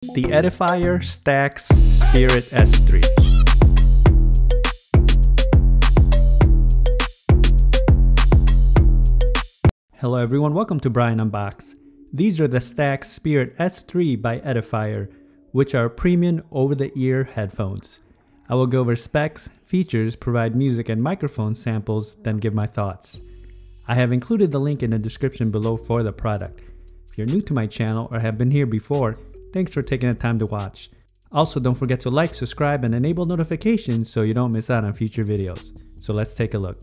The Edifier Stax Spirit S3. Hello everyone, welcome to Brian Unboxed. These are the Stax Spirit S3 by Edifier, which are premium over-the-ear headphones. I will go over specs, features, provide music and microphone samples, then give my thoughts. I have included the link in the description below for the product. If you're new to my channel or have been here before, thanks for taking the time to watch. Also, don't forget to like, subscribe, and enable notifications so you don't miss out on future videos. So let's take a look.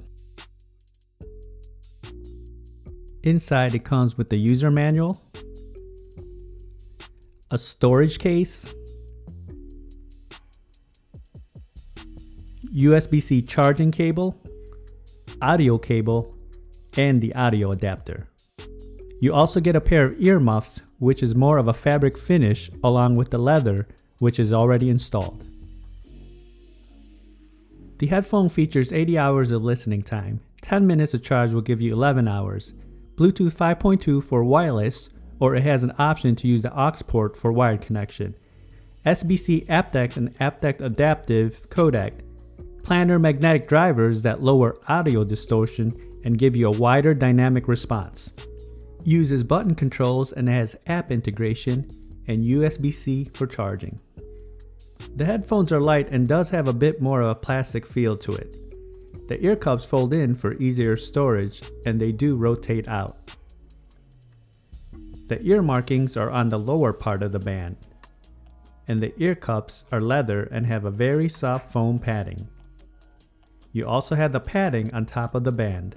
Inside, it comes with the user manual, a storage case, USB-C charging cable, audio cable, and the audio adapter. You also get a pair of earmuffs, which is more of a fabric finish, along with the leather, which is already installed. The headphone features 80 hours of listening time. 10 minutes of charge will give you 11 hours. Bluetooth 5.2 for wireless, or it has an option to use the aux port for wired connection. SBC aptX and aptX adaptive codec. Planar magnetic drivers that lower audio distortion and give you a wider dynamic response. Uses button controls and has app integration and USB-C for charging. The headphones are light and does have a bit more of a plastic feel to it. The ear cups fold in for easier storage and they do rotate out. The ear markings are on the lower part of the band. And the ear cups are leather and have a very soft foam padding. You also have the padding on top of the band.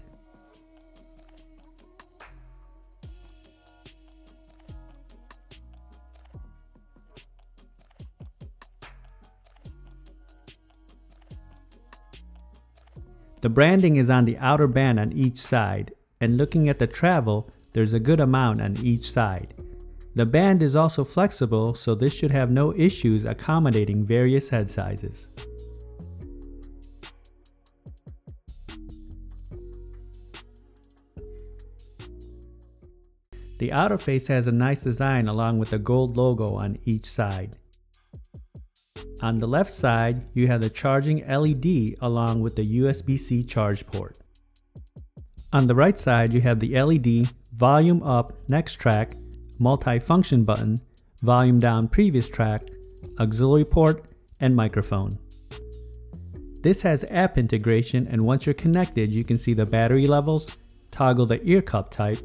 The branding is on the outer band on each side, and looking at the travel, there's a good amount on each side. The band is also flexible, so this should have no issues accommodating various head sizes. The outer face has a nice design along with a gold logo on each side. On the left side, you have the charging LED along with the USB-C charge port. On the right side, you have the LED, volume up, next track, multi-function button, volume down, previous track, auxiliary port, and microphone. This has app integration, and once you're connected, you can see the battery levels, toggle the ear cup type,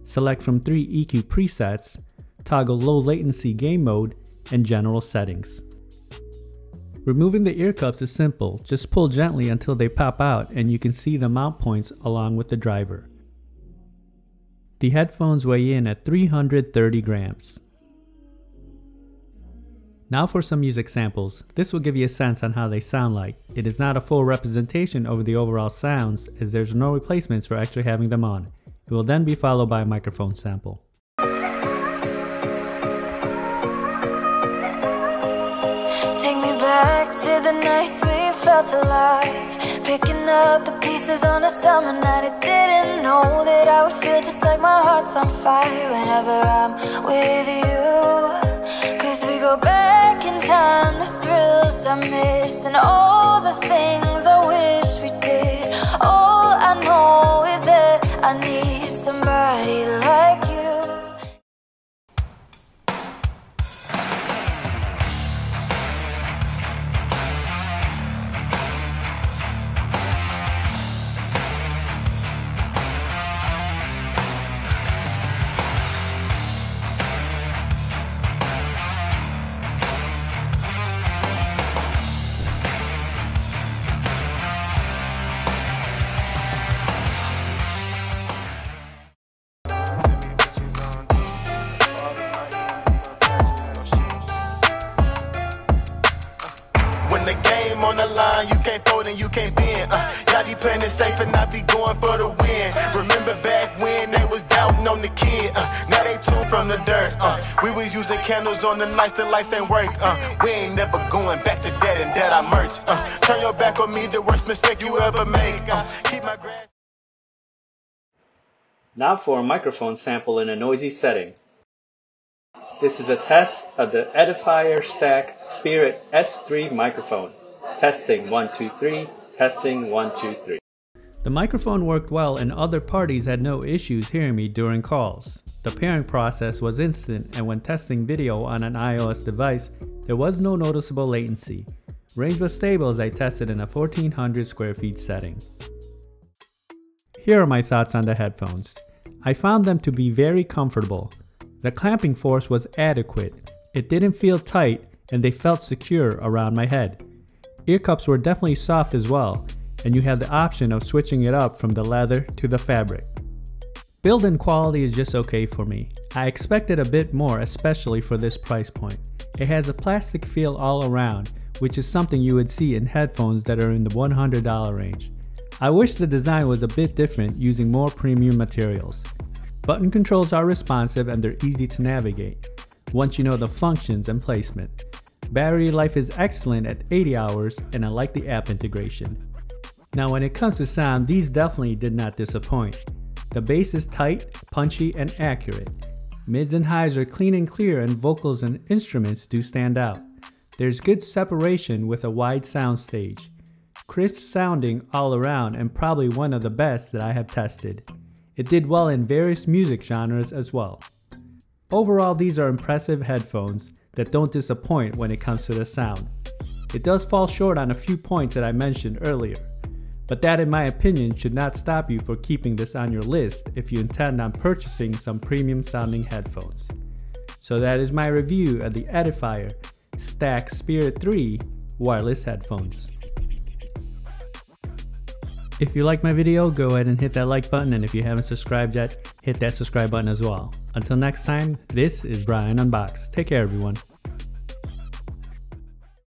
select from 3 EQ presets, toggle low latency game mode, and general settings. Removing the ear cups is simple, just pull gently until they pop out and you can see the mount points along with the driver. The headphones weigh in at 330 grams. Now for some music samples. This will give you a sense on how they sound like. It is not a full representation over the overall sounds as there's no replacements for actually having them on. It will then be followed by a microphone sample. Take me back to the nights we felt alive, picking up the pieces on a summer night. I didn't know that I would feel just like my heart's on fire whenever I'm with you. Cause we go back in time to thrills I miss and all the things I wish we did. All I know is that I need somebody like you. On the line, you can't fold and you can't bend. Y'all be playing it safe and I be going for the win. Remember back when they was doubting on the kid. Now they tuned from the dirt. We was using candles on the nights the lights ain't work. We ain't never going back to that and that I merch. Turn your back on me, the worst mistake you ever make. Keep my grass. Now for a microphone sample in a noisy setting. This is a test of the Edifier Stax Spirit S3 microphone. Testing 1 2 3, testing 1 2 3. The microphone worked well and other parties had no issues hearing me during calls. The pairing process was instant, and when testing video on an iOS device, there was no noticeable latency. Range was stable as I tested in a 1400 square feet setting. Here are my thoughts on the headphones. I found them to be very comfortable. The clamping force was adequate. It didn't feel tight and they felt secure around my head. Ear cups were definitely soft as well, and you had the option of switching it up from the leather to the fabric. Build-in quality is just okay for me. I expected a bit more, especially for this price point. It has a plastic feel all around, which is something you would see in headphones that are in the $100 range. I wish the design was a bit different, using more premium materials. Button controls are responsive and they're easy to navigate, once you know the functions and placement. Battery life is excellent at 80 hours, and I like the app integration. Now when it comes to sound, these definitely did not disappoint. The bass is tight, punchy, and accurate. Mids and highs are clean and clear, and vocals and instruments do stand out. There's good separation with a wide soundstage. Crisp sounding all around, and probably one of the best that I have tested. It did well in various music genres as well. Overall, these are impressive headphones that don't disappoint when it comes to the sound. It does fall short on a few points that I mentioned earlier, but that in my opinion should not stop you for keeping this on your list if you intend on purchasing some premium sounding headphones. So that is my review of the Edifier Stax Spirit 3 wireless headphones. If you like my video, go ahead and hit that like button, and if you haven't subscribed yet, hit that subscribe button as well. Until next time, this is Brian Unboxed. Take care everyone.